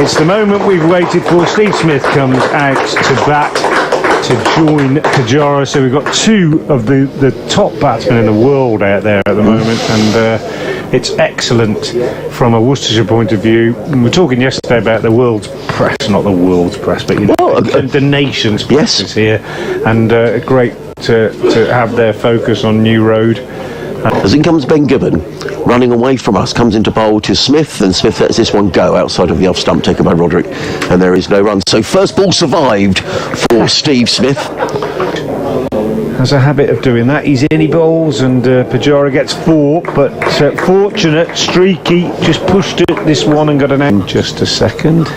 It's the moment we've waited for. Steve Smith comes out to bat to join Pujara. So we've got two of the top batsmen in the world out there at the moment, and it's excellent from a Worcestershire point of view. We were talking yesterday about the world's press, not the world's press, but the nation's press is here, and great to have their focus on New Road. As in comes Ben Gibbon, running away from us, comes into bowl to Smith, and Smith lets this one go outside of the off stump, taken by Roderick, and there is no run. So first ball survived for Steve Smith. Has a habit of doing that. He's in, he bowls, and Pujara gets 4, but fortunate, streaky, just pushed it, this one, and got an end. Just a second.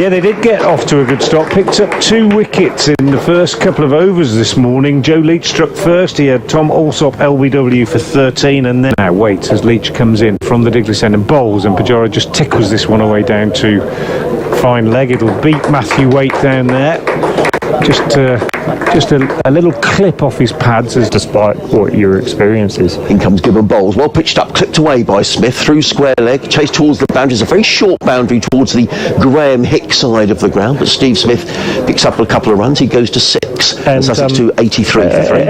Yeah, they did get off to a good start. Picked up 2 wickets in the first couple of overs this morning. Joe Leach struck first. He had Tom Alsop LBW for 13, and then now waits as Leach comes in from the Digley end and bowls, and Pujara just tickles this one away down to fine leg. It'll beat Matthew Waite down there. Just a little clip off his pads, as despite what your experience is. In comes Gibbon bowls, well pitched up, clipped away by Smith through square leg, chased towards the boundaries, a very short boundary towards the Graham Hicks side of the ground, but Steve Smith picks up a couple of runs. He goes to 6, and Sussex to 83 for 3.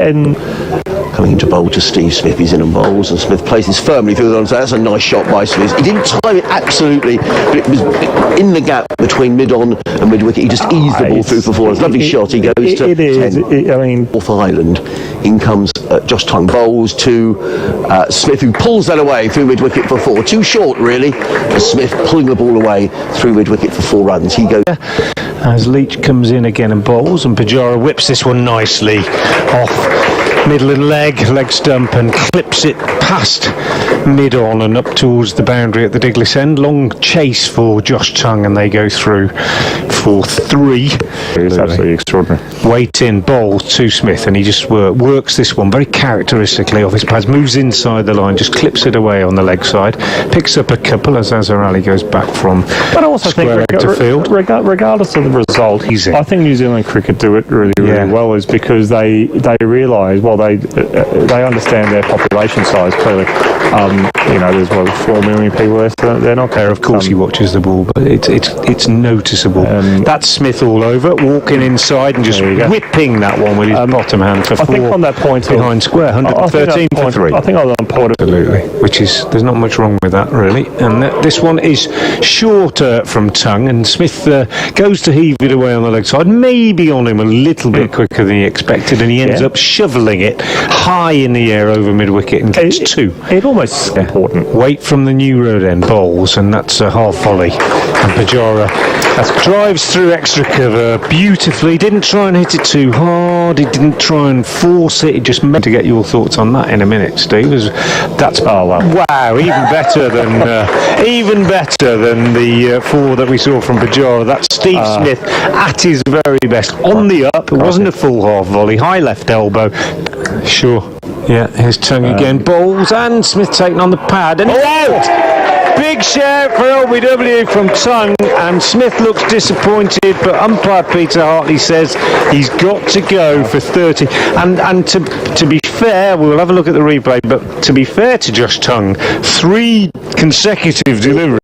Coming into bowl to Steve Smith, he's in and bowls, and Smith places firmly through the line. So that's a nice shot by Smith. He didn't time it absolutely, but it was in the gap between mid-on and mid-wicket. He just eased the ball through for 4. It's a lovely shot. He goes to 10. North Island. In comes Josh Tongue, bowls to Smith, who pulls that away through mid-wicket for 4. Too short, really, for Smith, pulling the ball away through mid-wicket for 4 runs. He goes... As Leach comes in again and bowls, and Pujara whips this one nicely off middle and leg stump, and clips it past mid-on and up towards the boundary at the Digley end. Long chase for Josh Tongue, and they go through for 3. It's absolutely extraordinary. Wait in, bowl to Smith, and he just works this one very characteristically off his pads, moves inside the line, just clips it away on the leg side, picks up a couple as Azhar Ali goes back from but I also think to field. Regardless of the result, I think New Zealand cricket do it really well, is because they realise, well, they understand their population size clearly. There's 4 million people there, so they're not there. Of course, he watches the ball, but it's noticeable. That's Smith all over, walking inside and just whipping that one with his bottom hand for 4. I think on that point behind square, 113 for 3. I think on that point, absolutely, which is, there's not much wrong with that really. And this one is shorter from Tongue, and Smith goes to heave it away on the leg side, maybe on him a little bit quicker than he expected, and he ends up shoveling it high in the air over mid-wicket and gets 2. It almost important. Wait from the New Road end bowls, and that's a half volley, and Pujara drives through extra cover beautifully. Didn't try and hit it too hard, he didn't try and force it, he just meant to get your thoughts on that in a minute, Steve. Wow, even better than the 4 that we saw from Pujara. That's Steve Smith at his very best, on the up. It wasn't a full half volley, high left elbow. Sure. Yeah, here's Tongue again, bowls, and Smith taking on the pad, and out! Big shout for LBW from Tongue, and Smith looks disappointed, but umpire Peter Hartley says he's got to go for 30. And to be fair, we'll have a look at the replay, but to be fair to Josh Tongue, 3 consecutive deliveries